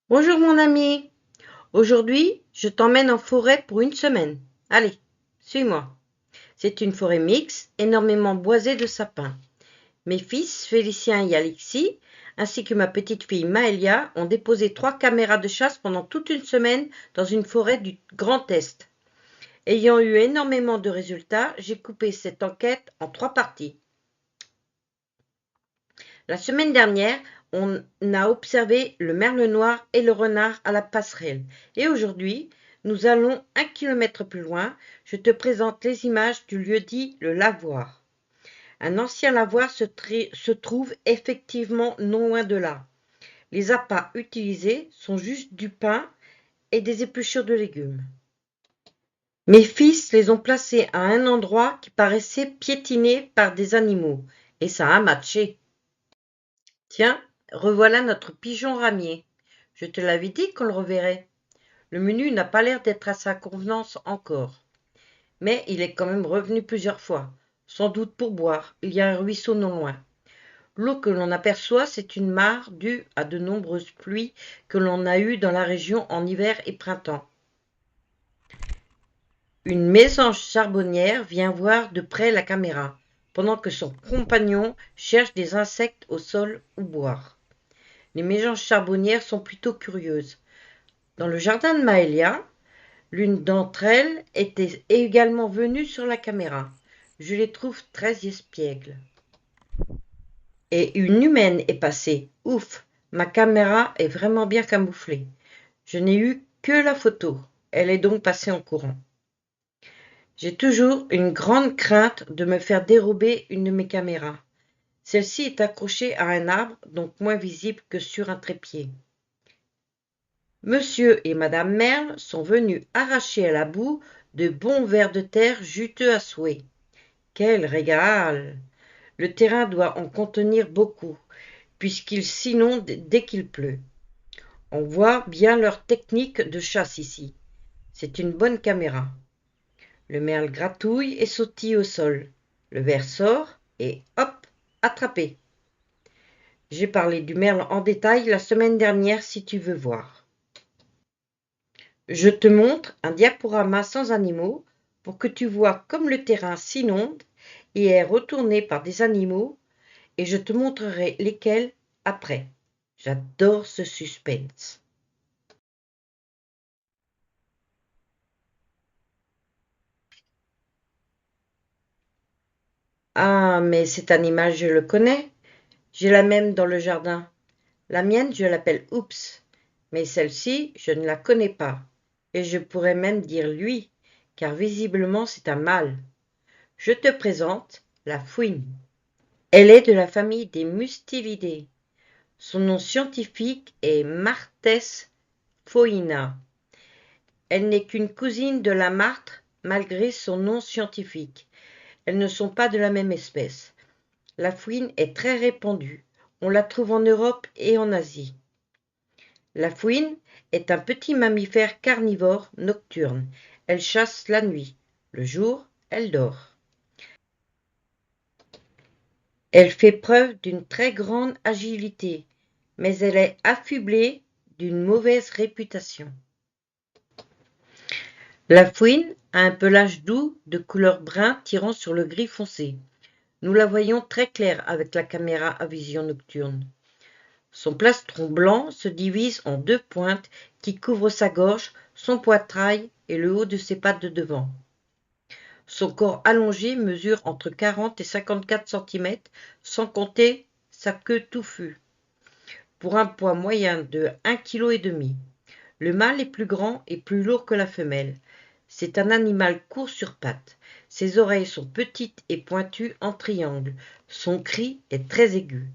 Bonjour mon ami, aujourd'hui je t'emmène en forêt pour une semaine. Allez, suis-moi. C'est une forêt mixte, énormément boisée de sapins. Mes fils, Félicien et Alexis, ainsi que ma petite fille Maëlia, ont déposé 3 caméras de chasse pendant toute une semaine dans une forêt du Grand Est. Ayant eu énormément de résultats, j'ai coupé cette enquête en 3 parties. La semaine dernière, on a observé le merle noir et le renard à la passerelle. Et aujourd'hui, nous allons 1 kilomètre plus loin. Je te présente les images du lieu-dit le lavoir. Un ancien lavoir se trouve effectivement non loin de là. Les appâts utilisés sont juste du pain et des épluchures de légumes. Mes fils les ont placés à un endroit qui paraissait piétiné par des animaux. Et ça a matché. Tiens, revoilà notre pigeon ramier. Je te l'avais dit qu'on le reverrait. Le menu n'a pas l'air d'être à sa convenance encore. Mais il est quand même revenu plusieurs fois. Sans doute pour boire. Il y a un ruisseau non loin. L'eau que l'on aperçoit, c'est une mare due à de nombreuses pluies que l'on a eues dans la région en hiver et printemps. Une mésange charbonnière vient voir de près la caméra, pendant que son compagnon cherche des insectes au sol ou boire. Les mésanges charbonnières sont plutôt curieuses. Dans le jardin de Maëlia, l'une d'entre elles était également venue sur la caméra. Je les trouve très espiègles. Et une humaine est passée. Ouf, ma caméra est vraiment bien camouflée. Je n'ai eu que la photo. Elle est donc passée en courant. J'ai toujours une grande crainte de me faire dérober une de mes caméras. Celle-ci est accrochée à un arbre, donc moins visible que sur un trépied. Monsieur et madame Merle sont venus arracher à la boue de bons vers de terre juteux à souhait. Quel régal! Le terrain doit en contenir beaucoup, puisqu'il s'inonde dès qu'il pleut. On voit bien leur technique de chasse ici. C'est une bonne caméra. Le merle gratouille et sautille au sol. Le ver sort et hop, attrapé. J'ai parlé du merle en détail la semaine dernière si tu veux voir. Je te montre un diaporama sans animaux pour que tu vois comme le terrain s'inonde et est retourné par des animaux, et je te montrerai lesquels après. J'adore ce suspense. Ah, mais cet animal, je le connais. J'ai la même dans le jardin. La mienne, je l'appelle Oups, mais celle-ci, je ne la connais pas. Et je pourrais même dire lui, car visiblement c'est un mâle. Je te présente la fouine. Elle est de la famille des Mustelidés. Son nom scientifique est Martes phoina. Elle n'est qu'une cousine de la martre malgré son nom scientifique. Elles ne sont pas de la même espèce. La fouine est très répandue. On la trouve en Europe et en Asie. La fouine est un petit mammifère carnivore nocturne. Elle chasse la nuit. Le jour, elle dort. Elle fait preuve d'une très grande agilité, mais elle est affublée d'une mauvaise réputation. La fouine a un pelage doux de couleur brun tirant sur le gris foncé. Nous la voyons très claire avec la caméra à vision nocturne. Son plastron blanc se divise en 2 pointes qui couvrent sa gorge, son poitrail et le haut de ses pattes de devant. Son corps allongé mesure entre 40 et 54 cm, sans compter sa queue touffue, pour un poids moyen de 1,5 kg. Le mâle est plus grand et plus lourd que la femelle. C'est un animal court sur pattes. Ses oreilles sont petites et pointues en triangle. Son cri est très aigu.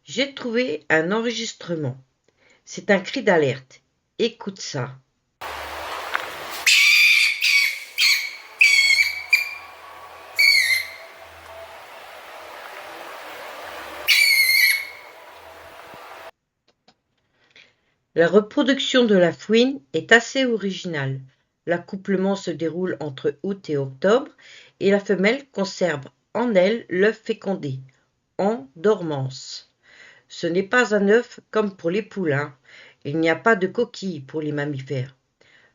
J'ai trouvé un enregistrement. C'est un cri d'alerte. Écoute ça. La reproduction de la fouine est assez originale. L'accouplement se déroule entre août et octobre et la femelle conserve en elle l'œuf fécondé, en dormance. Ce n'est pas un œuf comme pour les poulains. Il n'y a pas de coquille pour les mammifères.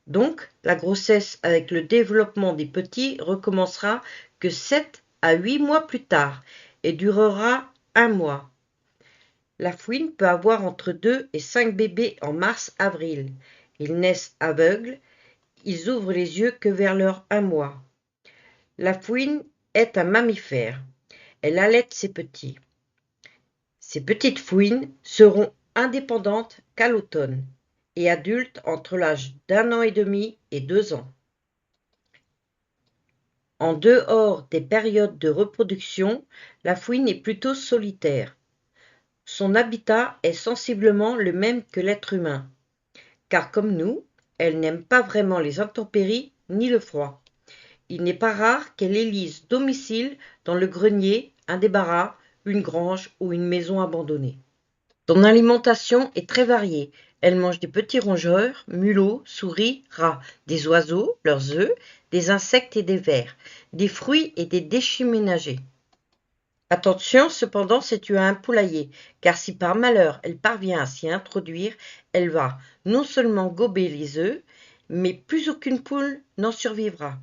Donc, la grossesse avec le développement des petits recommencera que 7 à 8 mois plus tard et durera 1 mois. La fouine peut avoir entre 2 et 5 bébés en mars-avril. Ils naissent aveugles, ils ouvrent les yeux que vers leur 1 mois. La fouine est un mammifère. Elle allaite ses petits. Ces petites fouines seront indépendantes qu'à l'automne et adultes entre l'âge d'1 an et demi et 2 ans. En dehors des périodes de reproduction, la fouine est plutôt solitaire. Son habitat est sensiblement le même que l'être humain, car comme nous, elle n'aime pas vraiment les intempéries ni le froid. Il n'est pas rare qu'elle élise domicile dans le grenier, un débarras, une grange ou une maison abandonnée. Son alimentation est très variée. Elle mange des petits rongeurs, mulots, souris, rats, des oiseaux, leurs œufs, des insectes et des vers, des fruits et des déchets ménagers. Attention cependant si tu as un poulailler, car si par malheur elle parvient à s'y introduire, elle va non seulement gober les œufs, mais plus aucune poule n'en survivra.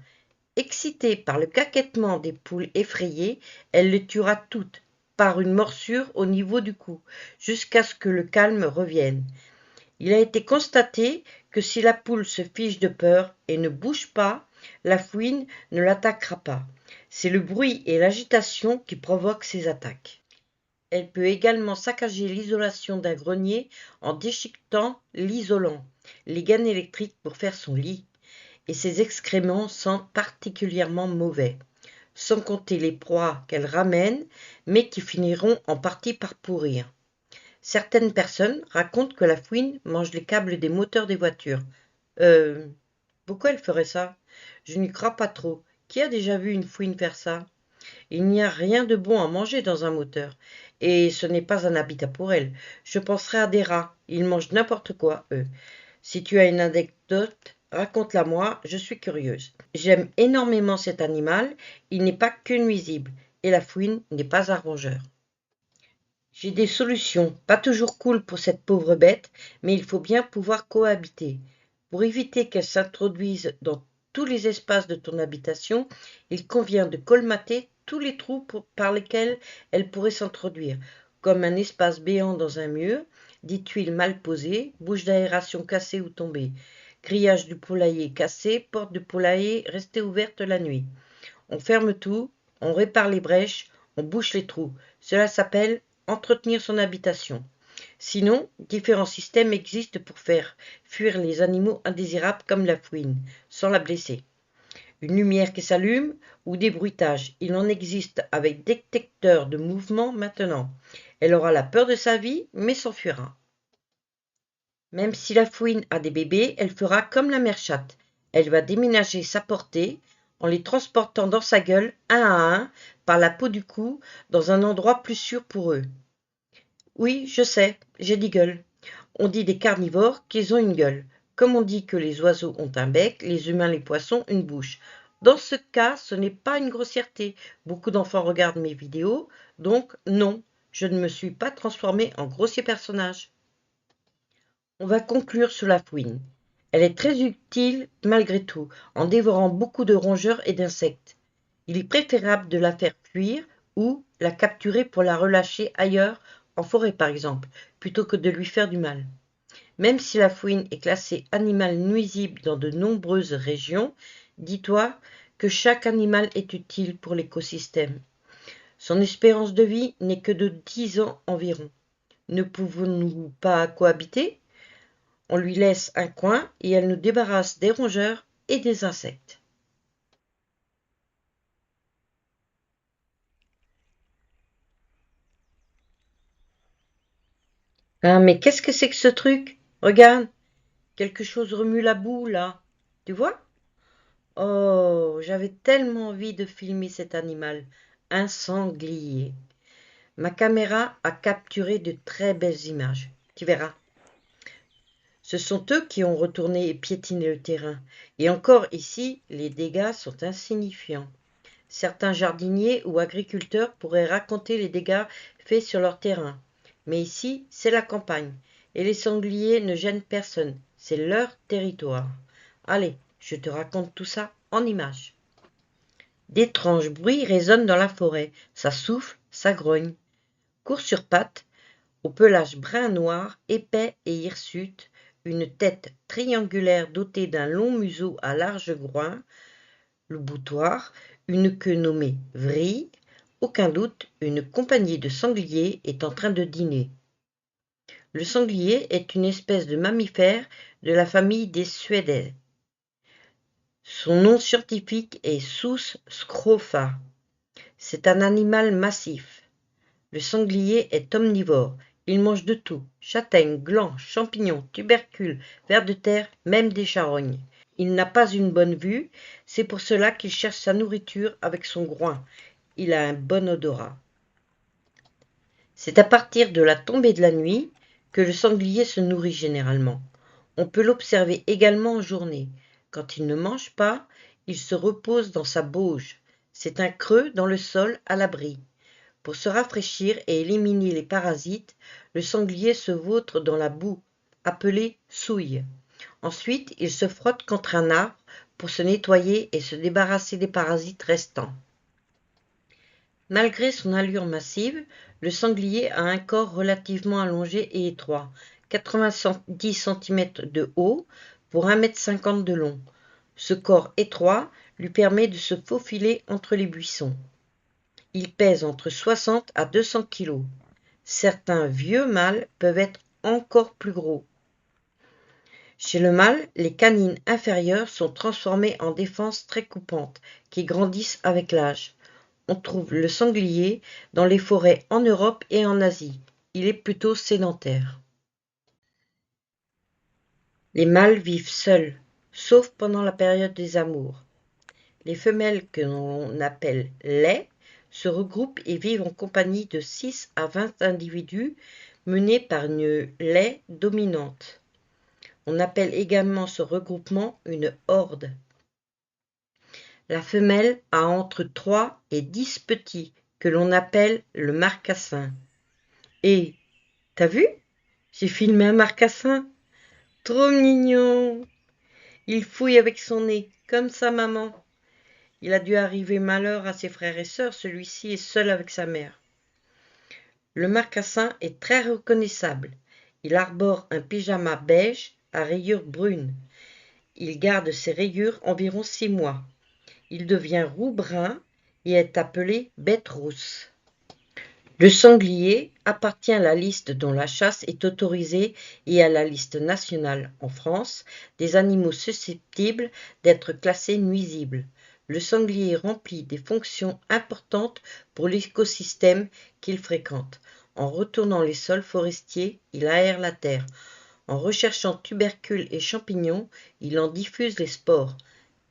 Excitée par le caquètement des poules effrayées, elle les tuera toutes, par une morsure au niveau du cou, jusqu'à ce que le calme revienne. Il a été constaté que si la poule se fiche de peur et ne bouge pas, la fouine ne l'attaquera pas. C'est le bruit et l'agitation qui provoquent ces attaques. Elle peut également saccager l'isolation d'un grenier en déchiquetant l'isolant, les gaines électriques pour faire son lit, et ses excréments sentent particulièrement mauvais, sans compter les proies qu'elle ramène, mais qui finiront en partie par pourrir. Certaines personnes racontent que la fouine mange les câbles des moteurs des voitures. Euh, Pourquoi elle ferait ça? Je n'y crois pas trop. Qui a déjà vu une fouine faire ça? Il n'y a rien de bon à manger dans un moteur. Et ce n'est pas un habitat pour elle. Je penserais à des rats. Ils mangent n'importe quoi, eux. Si tu as une anecdote, raconte-la moi, je suis curieuse. J'aime énormément cet animal. Il n'est pas que nuisible. Et la fouine n'est pas un rongeur. J'ai des solutions, pas toujours cool pour cette pauvre bête, mais il faut bien pouvoir cohabiter. Pour éviter qu'elle s'introduise dans tous les espaces de ton habitation, il convient de colmater tous les trous par lesquels elle pourrait s'introduire, comme un espace béant dans un mur, des tuiles mal posées, bouches d'aération cassées ou tombées, grillage du poulailler cassé, porte du poulailler restée ouverte la nuit. On ferme tout, on répare les brèches, on bouche les trous. Cela s'appelle entretenir son habitation. Sinon, différents systèmes existent pour faire fuir les animaux indésirables comme la fouine, sans la blesser. Une lumière qui s'allume ou des bruitages. Il en existe avec détecteur de mouvement maintenant. Elle aura la peur de sa vie, mais s'enfuira. Même si la fouine a des bébés, elle fera comme la mère chatte. Elle va déménager sa portée en les transportant dans sa gueule, un à un, par la peau du cou, dans un endroit plus sûr pour eux. Oui, je sais, j'ai dit gueule. On dit des carnivores qu'ils ont une gueule. Comme on dit que les oiseaux ont un bec, les humains, les poissons, une bouche. Dans ce cas, ce n'est pas une grossièreté. Beaucoup d'enfants regardent mes vidéos, donc non, je ne me suis pas transformée en grossier personnage. On va conclure sur la fouine. Elle est très utile malgré tout, en dévorant beaucoup de rongeurs et d'insectes. Il est préférable de la faire fuir ou la capturer pour la relâcher ailleurs, en forêt par exemple, plutôt que de lui faire du mal. Même si la fouine est classée animal nuisible dans de nombreuses régions, dis-toi que chaque animal est utile pour l'écosystème. Son espérance de vie n'est que de 10 ans environ. Ne pouvons-nous pas cohabiter? On lui laisse un coin et elle nous débarrasse des rongeurs et des insectes. Ah, mais qu'est-ce que c'est que ce truc? Regarde, quelque chose remue la boue là. Tu vois? Oh, j'avais tellement envie de filmer cet animal. Un sanglier. Ma caméra a capturé de très belles images. Tu verras. Ce sont eux qui ont retourné et piétiné le terrain. Et encore ici, les dégâts sont insignifiants. Certains jardiniers ou agriculteurs pourraient raconter les dégâts faits sur leur terrain. Mais ici, c'est la campagne. et les sangliers ne gênent personne, c'est leur territoire. Allez, je te raconte tout ça en images. D'étranges bruits résonnent dans la forêt, ça souffle, ça grogne. Court sur pattes, au pelage brun-noir, épais et hirsute, une tête triangulaire dotée d'un long museau à large groin, le boutoir, une queue nommée vrille. Aucun doute, une compagnie de sangliers est en train de dîner. Le sanglier est une espèce de mammifère de la famille des Suidae. Son nom scientifique est Sus scrofa. C'est un animal massif. Le sanglier est omnivore. Il mange de tout, châtaignes, glands, champignons, tubercules, vers de terre, même des charognes. Il n'a pas une bonne vue, c'est pour cela qu'il cherche sa nourriture avec son groin. Il a un bon odorat. C'est à partir de la tombée de la nuit que le sanglier se nourrit généralement. On peut l'observer également en journée. Quand il ne mange pas, il se repose dans sa bauge. C'est un creux dans le sol à l'abri. Pour se rafraîchir et éliminer les parasites, le sanglier se vautre dans la boue, appelée souille. Ensuite, il se frotte contre un arbre pour se nettoyer et se débarrasser des parasites restants. Malgré son allure massive, le sanglier a un corps relativement allongé et étroit, 90 cm de haut pour 1,50 m de long. Ce corps étroit lui permet de se faufiler entre les buissons. Il pèse entre 60 à 200 kg. Certains vieux mâles peuvent être encore plus gros. Chez le mâle, les canines inférieures sont transformées en défenses très coupantes, qui grandissent avec l'âge. On trouve le sanglier dans les forêts en Europe et en Asie. Il est plutôt sédentaire. Les mâles vivent seuls, sauf pendant la période des amours. Les femelles que l'on appelle laies se regroupent et vivent en compagnie de 6 à 20 individus menés par une laie dominante. On appelle également ce regroupement une horde. La femelle a entre 3 et 10 petits que l'on appelle le marcassin. Et, t'as vu? J'ai filmé un marcassin. Trop mignon. Il fouille avec son nez, comme sa maman. Il a dû arriver malheur à ses frères et sœurs, celui-ci est seul avec sa mère. Le marcassin est très reconnaissable. Il arbore un pyjama beige à rayures brunes. Il garde ses rayures environ 6 mois. Il devient roux-brun et est appelé bête rousse. Le sanglier appartient à la liste dont la chasse est autorisée et à la liste nationale, en France, des animaux susceptibles d'être classés nuisibles. Le sanglier remplit des fonctions importantes pour l'écosystème qu'il fréquente. En retournant les sols forestiers, il aère la terre. En recherchant tubercules et champignons, il en diffuse les spores.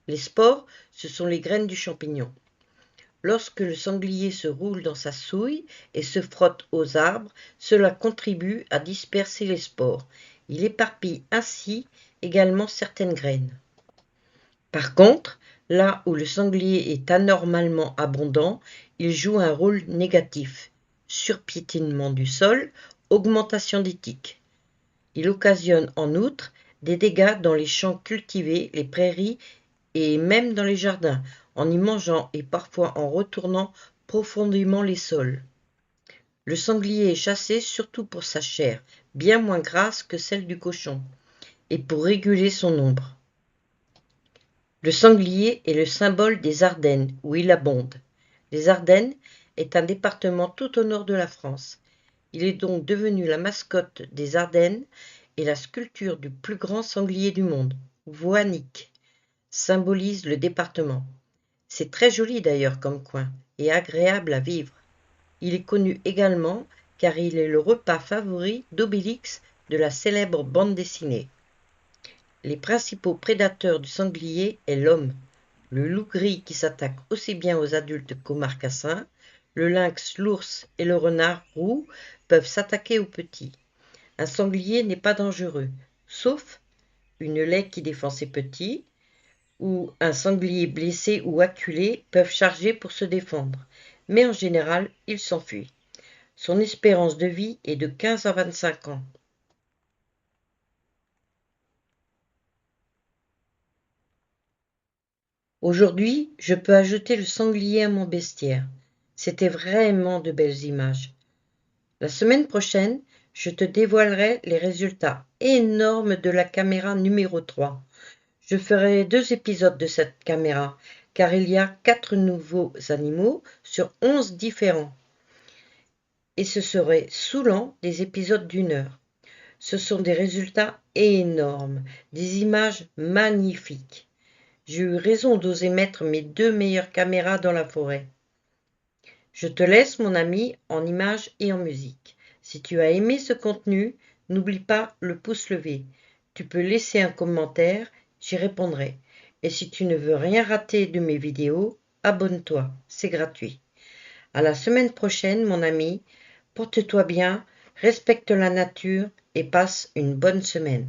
Les spores, ce sont les graines du champignon. Lorsque le sanglier se roule dans sa souille et se frotte aux arbres, cela contribue à disperser les spores. Il éparpille ainsi également certaines graines. Par contre, là où le sanglier est anormalement abondant, il joue un rôle négatif. Surpiétinement du sol, augmentation des tiques. Il occasionne en outre des dégâts dans les champs cultivés, les prairies et même dans les jardins, en y mangeant et parfois en retournant profondément les sols. Le sanglier est chassé surtout pour sa chair, bien moins grasse que celle du cochon, et pour réguler son nombre. Le sanglier est le symbole des Ardennes, où il abonde. Les Ardennes est un département tout au nord de la France. Il est donc devenu la mascotte des Ardennes et la sculpture du plus grand sanglier du monde, Voannick, symbolise le département. C'est très joli d'ailleurs comme coin et agréable à vivre. Il est connu également car il est le repas favori d'Obélix de la célèbre bande dessinée. Les principaux prédateurs du sanglier est l'homme, le loup gris qui s'attaque aussi bien aux adultes qu'aux marcassins, le lynx, l'ours et le renard roux peuvent s'attaquer aux petits. Un sanglier n'est pas dangereux, sauf une laie qui défend ses petits, ou un sanglier blessé ou acculé peuvent charger pour se défendre, mais en général, il s'enfuit. Son espérance de vie est de 15 à 25 ans. Aujourd'hui, je peux ajouter le sanglier à mon bestiaire. C'était vraiment de belles images. La semaine prochaine, je te dévoilerai les résultats énormes de la caméra numéro 3. Je ferai 2 épisodes de cette caméra, car il y a 4 nouveaux animaux sur 11 différents. Et ce serait saoulant des épisodes d'1 heure. Ce sont des résultats énormes, des images magnifiques. J'ai eu raison d'oser mettre mes 2 meilleures caméras dans la forêt. Je te laisse, mon ami, en images et en musique. Si tu as aimé ce contenu, n'oublie pas le pouce levé. Tu peux laisser un commentaire, j'y répondrai. Et si tu ne veux rien rater de mes vidéos, abonne-toi, c'est gratuit. À la semaine prochaine, mon ami. Porte-toi bien, respecte la nature et passe une bonne semaine.